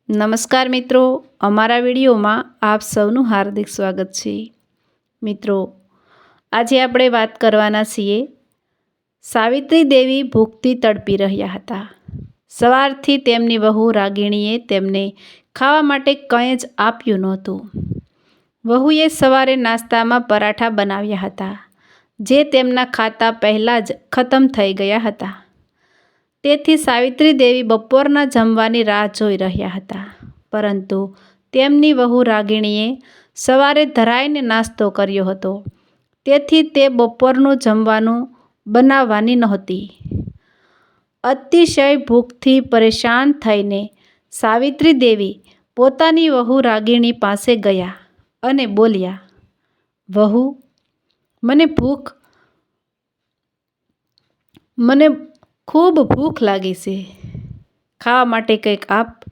નમસ્કાર મિત્રો, અમારા વિડીયોમાં આપ સૌનું હાર્દિક સ્વાગત છે। મિત્રો, આજે આપણે વાત કરવાના છીએ સાવિત્રી દેવી ભૂખથી તડપી રહ્યા હતા। સવારથી તેમની વહુ રાગિણીએ તેમને ખાવા માટે કંઈ જ આપ્યું નહોતું। વહુએ સવારે નાસ્તામાં પરાઠા બનાવ્યા હતા, જે તેમના ખાતા પહેલાં જ ખતમ થઈ ગયા હતા। તેથી સાવિત્રી દેવી બપોરના જમવાની રાહ જોઈ રહ્યા હતા, પરંતુ તેમની વહુ રાગિણીએ સવારે ધરાઈને નાસ્તો કર્યો હતો, તેથી તે બપોરનું જમવાનું બનાવવાની નહોતી। અતિશય ભૂખથી પરેશાન થઈને સાવિત્રી દેવી પોતાની વહુ રાગિણી પાસે ગયા અને બોલ્યા, વહુ, મને ખૂબ ભૂખ લાગી છે, ખાવા માટે કંઈક આપ।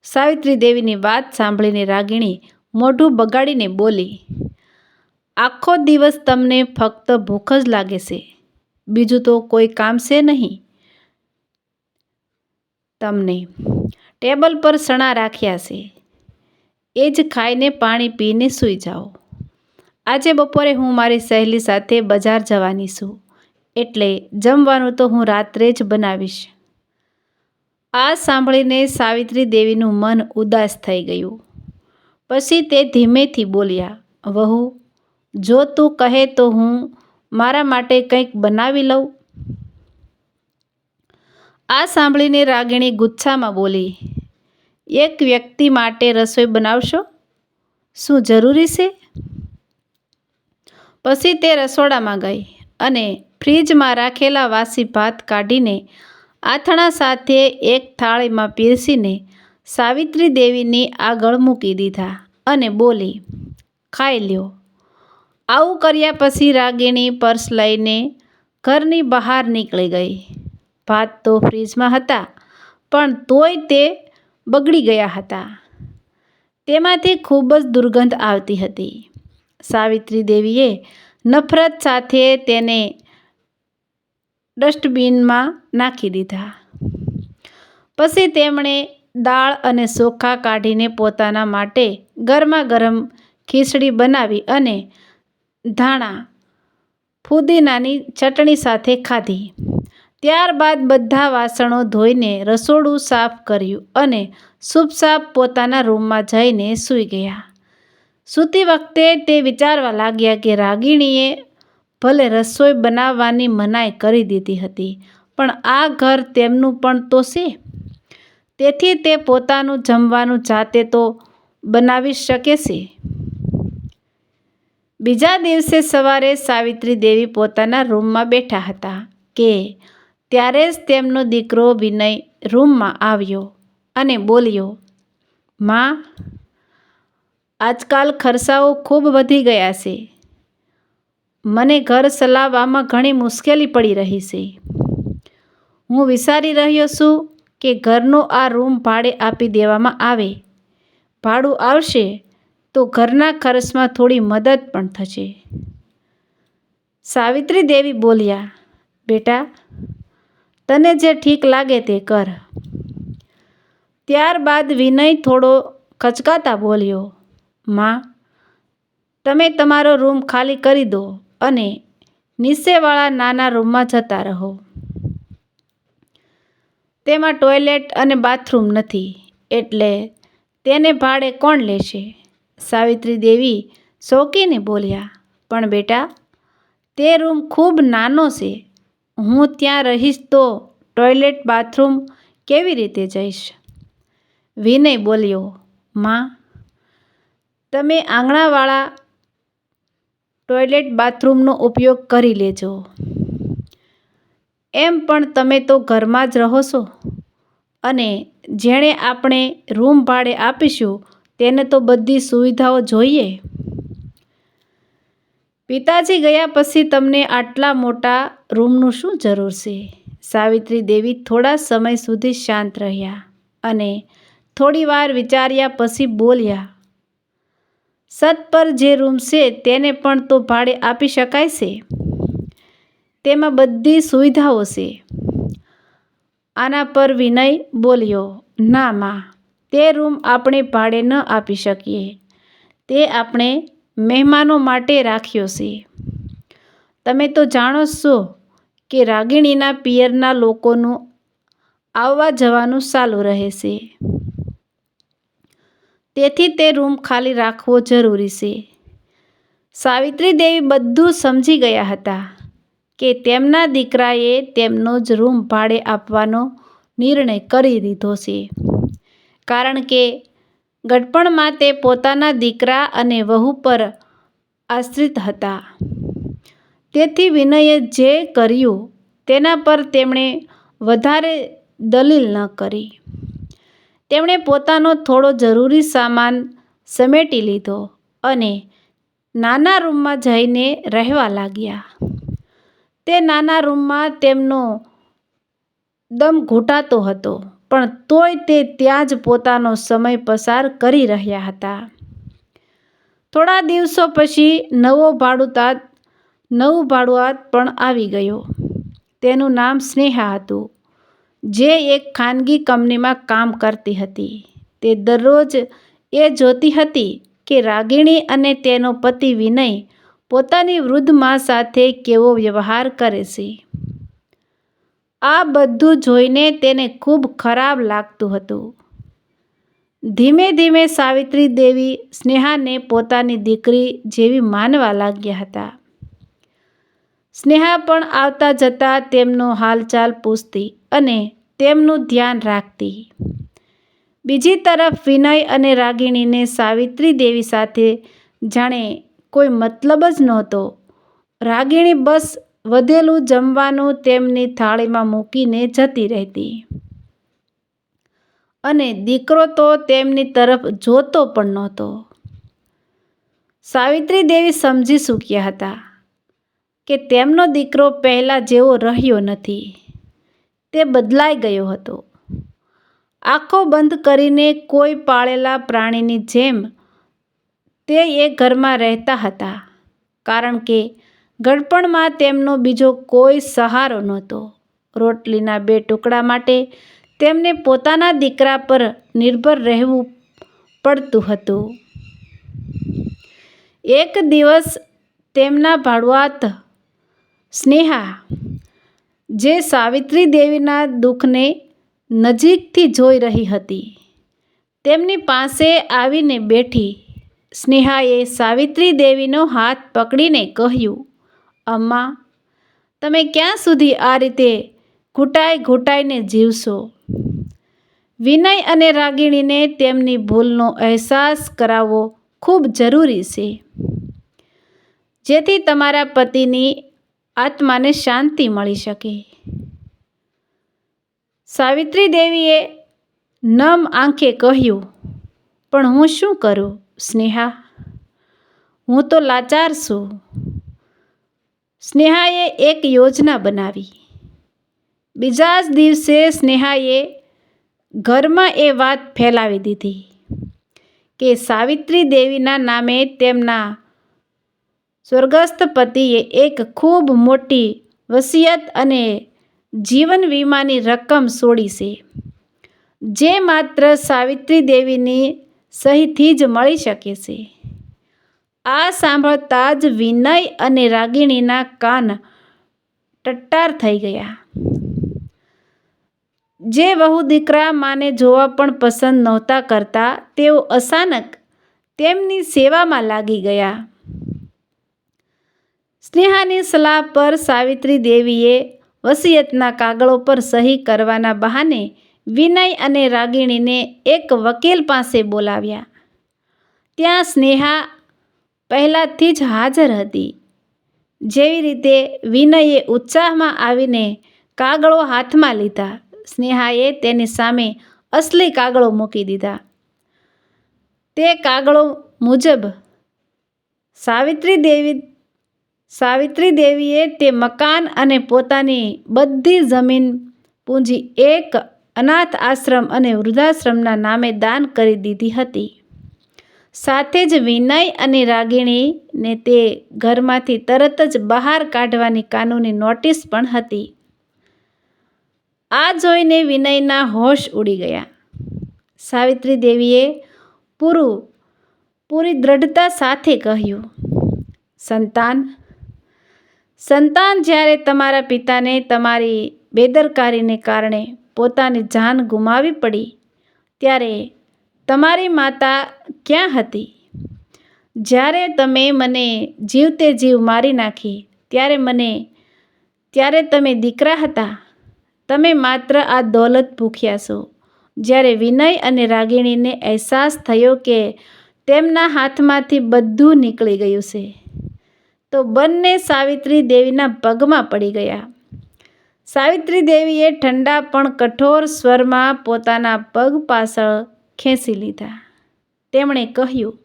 સાવિત્રી દેવીની વાત સાંભળીને રાગિણી મોઢું બગાડીને બોલી, આખો દિવસ તમને ફક્ત ભૂખ જ લાગે છે, બીજું તો કોઈ કામ છે નહીં। તમને ટેબલ પર સણા રાખ્યા છે, એ જ ખાઈને પાણી પીને સૂઈ જાઓ। આજે બપોરે હું મારી સહેલી સાથે બજાર જવાની છું, એટલે જમવાનું તો હું રાત્રે જ બનાવીશ। આ સાંભળીને સાવિત્રી દેવીનું મન ઉદાસ થઈ ગયું। પછી તે ધીમેથી બોલ્યા, વહુ, જો તું કહે તો હું મારા માટે કંઈક બનાવી લઉં। આ સાંભળીને રાગિણી ગુસ્સામાં બોલી, એક વ્યક્તિ માટે રસોઈ બનાવશો? શું જરૂરી છે? પછી તે રસોડામાં ગઈ અને ફ્રીજમાં રાખેલા વાસી ભાત કાઢીને આથણા સાથે એક થાળીમાં પીરસીને સાવિત્રી દેવીની આગળ મૂકી દીધા અને બોલી, ખાઈ લ્યો। આવું કર્યા પછી રાગિણી પર્સ લઈને ઘરની બહાર નીકળી ગઈ। ભાત તો ફ્રીજમાં હતા, પણ તોય તે બગડી ગયા હતા। તેમાંથી ખૂબ જ દુર્ગંધ આવતી હતી। સાવિત્રી દેવીએ નફરત સાથે તેને ડસ્ટબિનમાં નાખી દીધા। પછી તેમણે દાળ અને ચોખા કાઢીને પોતાના માટે ગરમા ગરમ ખીચડી બનાવી અને ધાણા ફુદીનાની ચટણી સાથે ખાધી। ત્યારબાદ બધા વાસણો ધોઈને રસોડું સાફ કર્યું અને ચૂપચાપ પોતાના રૂમમાં જઈને સૂઈ ગયા। સૂતી વખતે તે વિચારવા લાગ્યા કે રાગિણીએ ભલે રસોઈ બનાવવાની મનાઈ કરી દીધી હતી, પણ આ ઘર તેમનું પણ તો છે, તેથી તે પોતાનું જમવાનું જાતે તો બનાવી શકે છે। બીજા દિવસે સવારે સાવિત્રી દેવી પોતાના રૂમમાં બેઠા હતા કે ત્યારે જ તેમનો દીકરો વિનય રૂમમાં આવ્યો અને બોલ્યો, માં, આજકાલ ખર્ચાઓ ખૂબ વધી ગયા છે, મને ઘર ચલાવવામાં ઘણી મુશ્કેલી પડી રહી છે। હું વિચારી રહ્યો છું કે ઘરનો આ રૂમ ભાડે આપી દેવામાં આવે। ભાડું આવશે તો ઘરના ખર્ચમાં થોડી મદદ પણ થશે। સાવિત્રી દેવી બોલ્યા, બેટા, તને જે ઠીક લાગે તે કર। ત્યારબાદ વિનય થોડો ખચકાતા બોલ્યો, માં, તમે તમારો રૂમ ખાલી કરી દો અને નીચેવાળા નાના રૂમમાં જતા રહો। તેમાં ટોયલેટ અને બાથરૂમ નથી, એટલે તેને ભાડે કોણ લેશે? સાવિત્રી દેવી ચોંકીને બોલ્યા, પણ બેટા, તે રૂમ ખૂબ નાનો છે, હું ત્યાં રહીશ તો ટોયલેટ બાથરૂમ કેવી રીતે જઈશ? વિનય બોલ્યો, માં, તમે આંગણાવાળા ટોયલેટ બાથરૂમનો ઉપયોગ કરી લેજો। એમ પણ તમે તો ઘરમાં જ રહો છો, અને જેણે આપણે રૂમ ભાડે આપીશું તેને તો બધી સુવિધાઓ જોઈએ। પિતાજી ગયા પછી તમને આટલા મોટા રૂમનું શું જરૂર છે? સાવિત્રી દેવી થોડા સમય સુધી શાંત રહ્યા અને થોડીવાર વિચાર્યા પછી બોલ્યા, છત પર જે રૂમ છે તેને પણ તો ભાડે આપી શકાય છે, તેમાં બધી સુવિધાઓ છે। આના પર વિનય બોલ્યો, ના માં, તે રૂમ આપણે ભાડે ન આપી શકીએ. તે આપણે મહેમાનો માટે રાખ્યો છે. તમે તો જાણો છો કે રાગિણીના પિયરના લોકોનું આવવા જવાનું ચાલુ રહે છે. તેથી તે રૂમ ખાલી રાખવો જરૂરી છે. સાવિત્રી દેવી બધું સમજી ગયા હતા કે તેમના દીકરાએ તેમનો જ રૂમ ભાડે આપવાનો નિર્ણય કરી લીધો છે. કારણ કે ગડપણમાં તે પોતાના દીકરા અને વહુ પર આશ્રિત હતા. તેથી વિનયે જે કર્યું તેના પર તેમણે વધારે દલીલ ન કરી. તેમણે પોતાનો થોડો જરૂરી સામાન સમેટી લીધો અને નાના રૂમમાં જઈને રહેવા લાગ્યા. તે નાના રૂમમાં તેમનો દમ ઘૂંટાતો હતો, પણ તોય તે ત્યાં જ પોતાનો સમય પસાર કરી રહ્યા હતા. થોડા દિવસો પછી નવું ભાડુઆત પણ આવી ગયો. તેનું નામ સ્નેહા હતું, જે એક ખાનગી કંપનીમાં કામ કરતી હતી. તે દરરોજ એ જોતી હતી કે રાગિણી અને તેનો પતિ વિનય પોતાની વૃદ્ધ મા સાથે કેવો વ્યવહાર કરે છે. આ બધું જોઈને તેને ખૂબ ખરાબ લાગતું હતું. ધીમે ધીમે સાવિત્રી દેવી સ્નેહાને પોતાની દીકરી જેવી માનવા લાગ્યા હતા. સ્નેહા પણ આવતા જતા તેમનો હાલચાલ પૂછતી અને તેમનું ધ્યાન રાખતી. બીજી તરફ વિનય અને રાગિણીને સાવિત્રી દેવી સાથે જાણે કોઈ મતલબ જ નહોતો. રાગિણી બસ વધેલું જમવાનું તેમની થાળીમાં મૂકીને જતી રહેતી અને દીકરો તો તેમની તરફ જોતો પણ નહોતો. સાવિત્રી દેવી સમજી ચૂક્યા હતા કે તેમનો દીકરો પહેલાં જેવો રહ્યો નથી. તે બદલાઈ ગયો હતો. આંખો બંધ કરીને કોઈ પાળેલા પ્રાણીની જેમ તે એ ઘરમાં રહેતા હતા, કારણ કે ગડપણમાં તેમનો બીજો કોઈ સહારો નહોતો. રોટલીના 2 ટુકડા માટે તેમને પોતાના દીકરા પર નિર્ભર રહેવું પડતું હતું. એક દિવસ તેમના ભાડુઆત સ્નેહા, જે સાવિત્રી દેવીના દુઃખને નજીકથી જોઈ રહી હતી, તેમની પાસે આવીને બેઠી. સ્નેહાએ સાવિત્રી દેવીનો હાથ પકડીને કહ્યું, "અમ્મા, તમે ક્યાં સુધી આ રીતે ઘૂંટાઈને જીવશો? વિનય અને રાગિણીને તેમની ભૂલનો અહેસાસ કરાવવો ખૂબ જરૂરી છે, જેથી તમારા પતિની આત્માને શાંતિ મળી શકે." સાવિત્રી દેવીએ નમ આંખે કહ્યું, "પણ હું શું કરું સ્નેહા? હું તો લાચાર છું." સ્નેહાએ એક યોજના બનાવી. બીજા જ દિવસે સ્નેહાએ ઘરમાં એ વાત ફેલાવી દીધી કે સાવિત્રી દેવીના નામે તેમના સ્વર્ગસ્થ પતિએ એક ખૂબ મોટી વસિયત અને જીવન વીમાની રકમ છોડી છે, જે માત્ર સાવિત્રી દેવીની સહીથી જ મળી શકે છે. આ સાંભળતા જ વિનય અને રાગિણીના કાન ટટ્ટાર થઈ ગયા. જે વહુ દીકરા માને જોવા પણ પસંદ નહોતા કરતા, તેઓ અચાનક તેમની સેવામાં લાગી ગયા. સ્નેહાની સલાહ પર સાવિત્રી દેવીએ વસિયતના કાગળો પર સહી કરવાના બહાને વિનય અને રાગિણીને એક વકીલ પાસે બોલાવ્યા. ત્યાં સ્નેહા પહેલાંથી જ હાજર હતી. જેવી રીતે વિનયે ઉત્સાહમાં આવીને કાગળો હાથમાં લીધા, સ્નેહાએ તેની સામે અસલી કાગળો મૂકી દીધા. તે કાગળો મુજબ સાવિત્રી દેવીએ તે મકાન અને પોતાની બધી જમીન પૂંજી એક અનાથ આશ્રમ અને વૃદ્ધાશ્રમના નામે દાન કરી દીધી હતી. સાથે જ વિનય અને રાગિણીને તે ઘરમાંથી તરત જ બહાર કાઢવાની કાનૂની નોટિસ પણ હતી. આ જોઈને વિનયના હોશ ઉડી ગયા. સાવિત્રી દેવીએ પૂરી દ્રઢતા સાથે કહ્યું, સંતાન, જ્યારે તમારા પિતાને તમારી બેદરકારીને કારણે પોતાની જાન ગુમાવી પડી, ત્યારે તમારી માતા ક્યાં હતી? જ્યારે તમે મને જીવતે જીવ મારી નાખી, ત્યારે તમે દીકરા હતા. તમે માત્ર આ દોલત ભૂખ્યા છો. જ્યારે વિનય અને રાગિણીને અહેસાસ થયો કે તેમના હાથમાંથી બધું નીકળી ગયું છે, તો બંને સાવિત્રી દેવીના પગમાં પડી ગયા. સાવિત્રી દેવીએ ઠંડા પણ કઠોર સ્વરમાં પોતાના પગ પાછળ ખેંચી લીધા. તેમણે કહ્યું,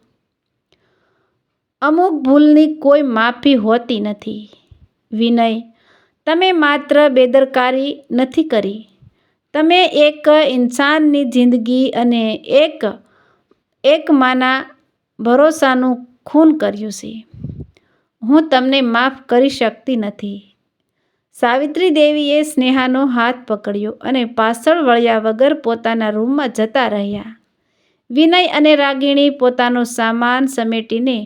અમુક ભૂલની કોઈ માફી હોતી નથી. વિનય, તમે માત્ર બેદરકારી નથી કરી, તમે એક ઇન્સાનની જિંદગી અને એક માના ભરોસાનું ખૂન કર્યું છે. હું તમને માફ કરી શકતી નથી. સાવિત્રી દેવીએ સ્નેહાનો હાથ પકડ્યો અને પાછળ વળ્યા વગર પોતાના રૂમમાં જતા રહ્યા. વિનય અને રાગિણી પોતાનો સામાન સમેટીને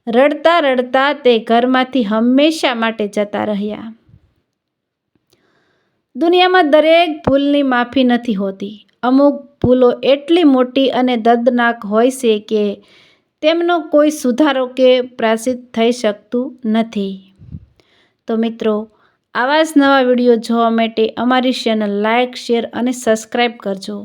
રડતા રડતા તે ઘરમાંથી હંમેશા માટે જતા રહ્યા. દુનિયામાં દરેક ભૂલની માફી નથી હોતી. અમુક ભૂલો એટલી મોટી અને દર્દનાક હોય છે કે તેમનો કોઈ સુધારો કે પ્રાયશ્ચિત થઈ શકતું નથી. તો મિત્રો, આવા જ નવા વિડીયો જોવા માટે અમારી ચેનલ લાઇક, શેર અને સબસ્ક્રાઈબ કરજો.